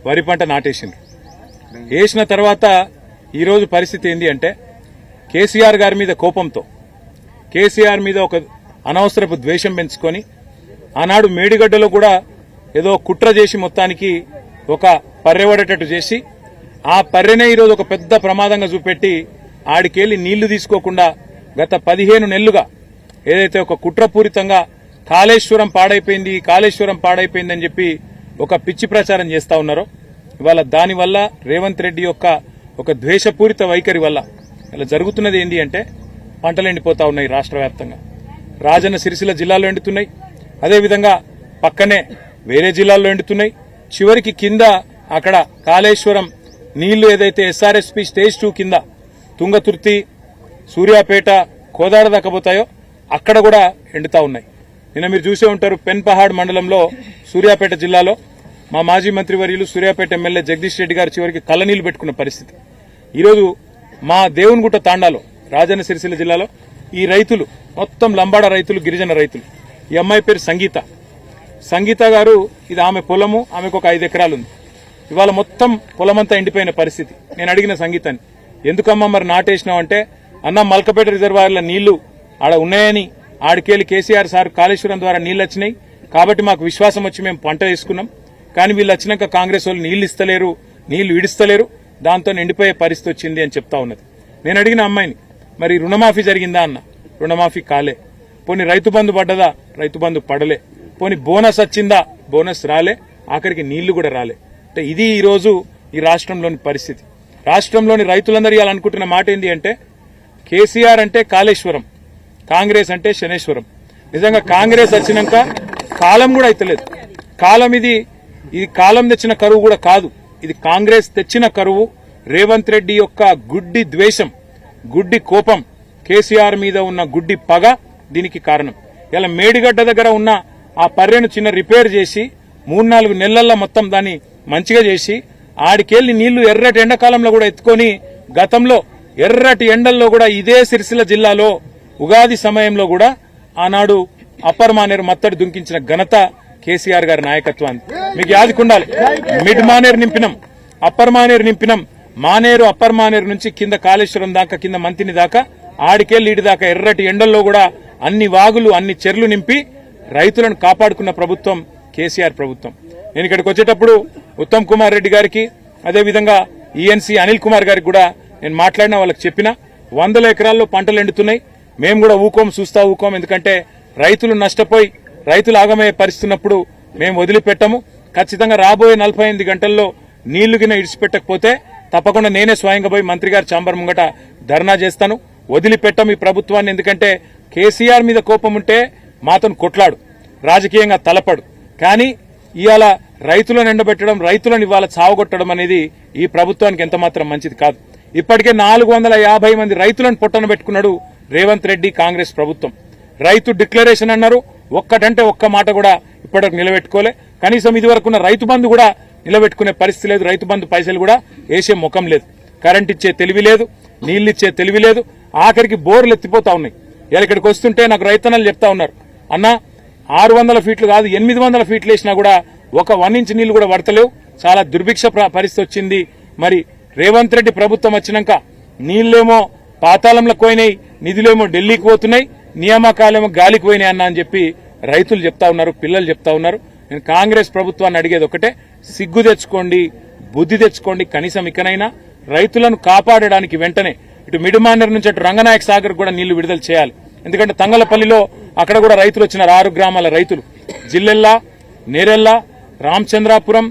వరి పంట నాటేసిండ్రు. వేసిన తర్వాత ఈరోజు పరిస్థితి ఏంది అంటే కేసీఆర్ గారి మీద కోపంతో, కేసీఆర్ మీద ఒక అనవసరపు ద్వేషం పెంచుకొని ఆనాడు మేడిగడ్డలో కూడా ఏదో కుట్ర చేసి మొత్తానికి ఒక పర్రెవడేటట్టు చేసి ఆ పర్రెనే ఈరోజు ఒక పెద్ద ప్రమాదంగా చూపెట్టి ఆడికెళ్లి నీళ్లు తీసుకోకుండా గత 15 నెలలుగా ఏదైతే ఒక కుట్రపూరితంగా కాళేశ్వరం పాడైపోయిందని చెప్పి ఒక పిచ్చి ప్రచారం చేస్తా ఉన్నారో, ఇవాళ దానివల్ల రేవంత్ రెడ్డి యొక్క ఒక ద్వేషపూరిత వైఖరి వల్ల ఇలా జరుగుతున్నది ఏంటి అంటే పంటలు ఎండిపోతా ఉన్నాయి. రాష్ట్ర వ్యాప్తంగా రాజన్న సిరిసిల్ల జిల్లాలో ఎండుతున్నాయి, అదేవిధంగా పక్కనే వేరే జిల్లాల్లో ఎండుతున్నాయి. చివరికి కింద అక్కడ కాళేశ్వరం నీళ్లు ఏదైతే ఎస్ఆర్ఎస్పీ స్టేజ్ 2 కింద తుంగతుర్తి, సూర్యాపేట, కోదాడ దక్కపోతాయో అక్కడ కూడా ఎండుతా ఉన్నాయి. నిన్న మీరు చూసే ఉంటారు పెన్పహాడ్ మండలంలో సూర్యాపేట జిల్లాలో మా మాజీ మంత్రివర్యులు సూర్యాపేట ఎమ్మెల్యే జగదీష్ రెడ్డి గారు చివరికి కళ్ళనీళ్లు పెట్టుకున్న పరిస్థితి. ఈరోజు మా దేవునిగుట్ట తాండాలో రాజన్న సిరిసిల్ల జిల్లాలో ఈ రైతులు మొత్తం లంబాడ రైతులు, గిరిజన రైతులు. ఈ అమ్మాయి పేరు సంగీత గారు, ఇది ఆమె పొలము, ఆమెకు ఒక 5 ఎకరాలు ఉంది. ఇవాళ మొత్తం పొలమంతా ఎండిపోయిన పరిస్థితి. నేను అడిగిన సంగీతాన్ని, ఎందుకమ్మా మరి నాటేసినావు అంటే, అన్న మల్కపేట రిజర్వాయర్ల నీళ్లు ఆడ ఉన్నాయని ఆడికేళ్లి కేసీఆర్ సార్ కాళేశ్వరం ద్వారా నీళ్లు వచ్చినాయి కాబట్టి మాకు విశ్వాసం వచ్చి మేము పంట వేసుకున్నాం. కానీ వీళ్ళు వచ్చినాక కాంగ్రెస్ వాళ్ళు నీళ్లు విడిస్తలేరు, దాంతో ఎండిపోయే పరిస్థితి వచ్చింది అని చెప్తా ఉన్నది. నేను అడిగిన అమ్మాయిని, మరి రుణమాఫీ జరిగిందా అన్న, రుణమాఫీ కాలే. పోనీ రైతు బంధు పడ్డదా, రైతు బంధు పడలే. పోనీ బోనస్ వచ్చిందా, బోనస్ రాలే. ఆఖరికి నీళ్లు కూడా రాలే. అంటే ఇది ఈరోజు ఈ రాష్ట్రంలోని పరిస్థితి. రాష్ట్రంలోని రైతులందరూ ఇవ్వాలనుకుంటున్న మాట ఏంటి అంటే, కేసీఆర్ అంటే కాళేశ్వరం, కాంగ్రెస్ అంటే శనేశ్వరం. నిజంగా కాంగ్రెస్ వచ్చినాక కాలం కూడా అయితలేదు. కాలం ఇది కాలం తెచ్చిన కరువు కూడా కాదు, ఇది కాంగ్రెస్ తెచ్చిన కరువు. రేవంత్ రెడ్డి యొక్క గుడ్డి ద్వేషం, గుడ్డి కోపం, కేసీఆర్ మీద ఉన్న గుడ్డి పగ దీనికి కారణం. ఇలా మేడిగడ్డ దగ్గర ఉన్న ఆ పర్రెను చిన్న రిపేర్ చేసి 3-4 నెలల్లో మొత్తం దాన్ని మంచిగా చేసి ఆడికెళ్లి నీళ్లు ఎర్రటి ఎండాకాలంలో కూడా ఎత్తుకొని గతంలో ఎర్రటి ఎండల్లో కూడా ఇదే సిరిసిల్ల జిల్లాలో ఉగాది సమయంలో కూడా ఆనాడు అప్పర్ మానేరు మత్తడి దుంకించిన ఘనత కేసీఆర్ గారి నాయకత్వాన్ని మీకు యాదికుండాలి. మిడ్ మానేరు నింపినాం, అప్పర్ మానేరు నింపినాం. మానేరు అప్పర్ మానేరు నుంచి కింద కాళేశ్వరం దాకా, కింద మంతిని దాకా, ఆడికెళ్లి ఇటు దాకా ఎర్రటి ఎండల్లో కూడా అన్ని వాగులు, అన్ని చెర్లు నింపి రైతులను కాపాడుకున్న ప్రభుత్వం కేసీఆర్ ప్రభుత్వం. నేను ఇక్కడికి వచ్చేటప్పుడు ఉత్తమ్ కుమార్ రెడ్డి గారికి, అదేవిధంగా ఈఎన్సీ అనిల్ కుమార్ గారికి కూడా నేను మాట్లాడినా, వాళ్ళకి చెప్పినా 100 ఎకరాల్లో పంటలు ఎండుతున్నాయి, మేము కూడా చూస్తా ఊకోం. ఎందుకంటే రైతులు నష్టపోయి రైతులు ఆగమయ్యే పరిస్థితున్నప్పుడు మేము వదిలిపెట్టము. ఖచ్చితంగా రాబోయే 48 గంటల్లో నీళ్లు గిన ఇడిచిపెట్టకపోతే తప్పకుండా నేనే స్వయంగా పోయి మంత్రి గారి ఛాంబర్ ముంగట ధర్నా చేస్తాను. వదిలిపెట్టం ఈ ప్రభుత్వాన్ని. ఎందుకంటే కేసీఆర్ మీద కోపం ఉంటే మాతను కొట్లాడు, రాజకీయంగా తలపడు. కానీ ఇవాళ రైతులను ఎండబెట్టడం, రైతులను ఇవాళ చావగొట్టడం అనేది ఈ ప్రభుత్వానికి ఎంతమాత్రం మంచిది కాదు. ఇప్పటికే 450 మంది రైతులను పొట్టన పెట్టుకున్నాడు రేవంత్ రెడ్డి కాంగ్రెస్ ప్రభుత్వం. రైతు డిక్లరేషన్ అన్నారు, ఒక్కటంటే ఒక్క మాట కూడా ఇప్పటివరకు నిలబెట్టుకోలే. కనీసం ఇదివరకున్న రైతు బంధు కూడా నిలబెట్టుకునే పరిస్థితి లేదు. రైతు బంధు పైసలు కూడా వేసే ముఖం లేదు. కరెంట్ ఇచ్చే తెలివి లేదు, నీళ్లు ఇచ్చే తెలివి లేదు. ఆఖరికి బోర్లు ఎత్తిపోతా ఉన్నాయి. ఇలా ఇక్కడికి వస్తుంటే నాకు రైతన్నలు చెప్తా ఉన్నారు, అన్న 600 ఫీట్లు కాదు 800 ఫీట్లు వేసినా కూడా ఒక 1 ఇంచ్ నీళ్లు కూడా పడతలేవు, చాలా దుర్భిక్ష పరిస్థితి వచ్చింది. మరి రేవంత్ రెడ్డి ప్రభుత్వం వచ్చినాక నీళ్లేమో పాతాళంలోకి పోయినాయి, నిధులేమో ఢిల్లీకి పోతున్నాయి, నియామకాలేమో గాలికి పోయినాయి అన్న అని చెప్పి రైతులు చెప్తా ఉన్నారు, పిల్లలు చెప్తా ఉన్నారు. నేను కాంగ్రెస్ ప్రభుత్వాన్ని అడిగేది ఒకటే, సిగ్గు తెచ్చుకోండి, బుద్ధి తెచ్చుకోండి. కనీసం ఇకనైనా రైతులను కాపాడడానికి వెంటనే ఇటు మిడిమానేరు నుంచి అటు రంగనాయక సాగర్ కూడా నీళ్లు విడుదల చేయాలి. ఎందుకంటే తంగలపల్లిలో అక్కడ కూడా రైతులు వచ్చినారు, 6 గ్రామాల రైతులు, జిల్లెల్లా, నేరెల్లా, రామచంద్రాపురం,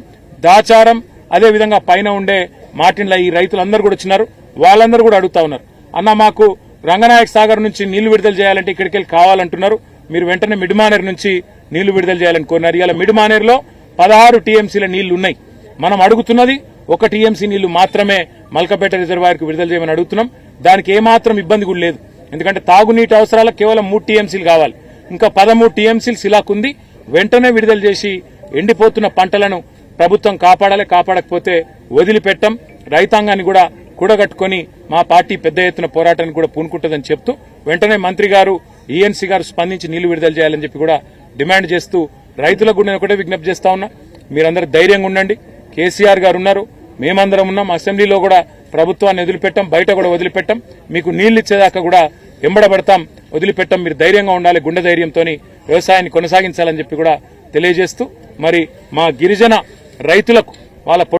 దాచారం, అదేవిధంగా పైన ఉండే మాటిన్ల ఈ రైతులందరూ కూడా వచ్చినారు. వాళ్ళందరూ కూడా అడుగుతా ఉన్నారు, అన్న మాకు రంగనాయక సాగర్ నుంచి నీళ్లు విడుదల చేయాలంటే ఇక్కడికి వెళ్ళి కావాలంటున్నారు, మీరు వెంటనే మిడిమానేరు నుంచి నీళ్లు విడుదల చేయాలని కోరినారు. ఇలా మిడిమానేరులో 16 టీఎంసీల నీళ్లు ఉన్నాయి. మనం అడుగుతున్నది 1 టీఎంసీ నీళ్లు మాత్రమే మల్కపేట రిజర్వాయర్కు విడుదల చేయమని అడుగుతున్నాం. దానికి ఏమాత్రం ఇబ్బంది కూడా లేదు. ఎందుకంటే తాగునీటి అవసరాలకు కేవలం 3 టీఎంసీలు కావాలి. ఇంకా 13 టీఎంసీలు సిలాకుంది. వెంటనే విడుదల చేసి ఎండిపోతున్న పంటలను ప్రభుత్వం కాపాడాలి. కాపాడకపోతే వదిలిపెట్టం. రైతాంగాన్ని కూడా కూడగట్టుకుని మా పార్టీ పెద్ద ఎత్తున పోరాటానికి కూడా పూనుకుంటుందని చెప్తూ వెంటనే మంత్రి గారు, ఈఎన్సీ గారు స్పందించి నీళ్లు విడుదల చేయాలని చెప్పి కూడా డిమాండ్ చేస్తూ రైతులకు కూడా నేను ఒకటే విజ్ఞప్తి చేస్తా ఉన్నా, మీరందరూ ధైర్యంగా ఉండండి. కేసీఆర్ గారు ఉన్నారు, మేమందరం ఉన్నాం. అసెంబ్లీలో కూడా ప్రభుత్వాన్ని వదిలిపెట్టాం, బయట కూడా వదిలిపెట్టాం. మీకు నీళ్లు ఇచ్చేదాకా కూడా వెంబడబడతాం, వదిలిపెట్టాం. మీరు ధైర్యంగా ఉండాలి, గుండె ధైర్యంతో వ్యవసాయాన్ని కొనసాగించాలని చెప్పి కూడా తెలియజేస్తూ మరి మా గిరిజన రైతులకు వాళ్ళ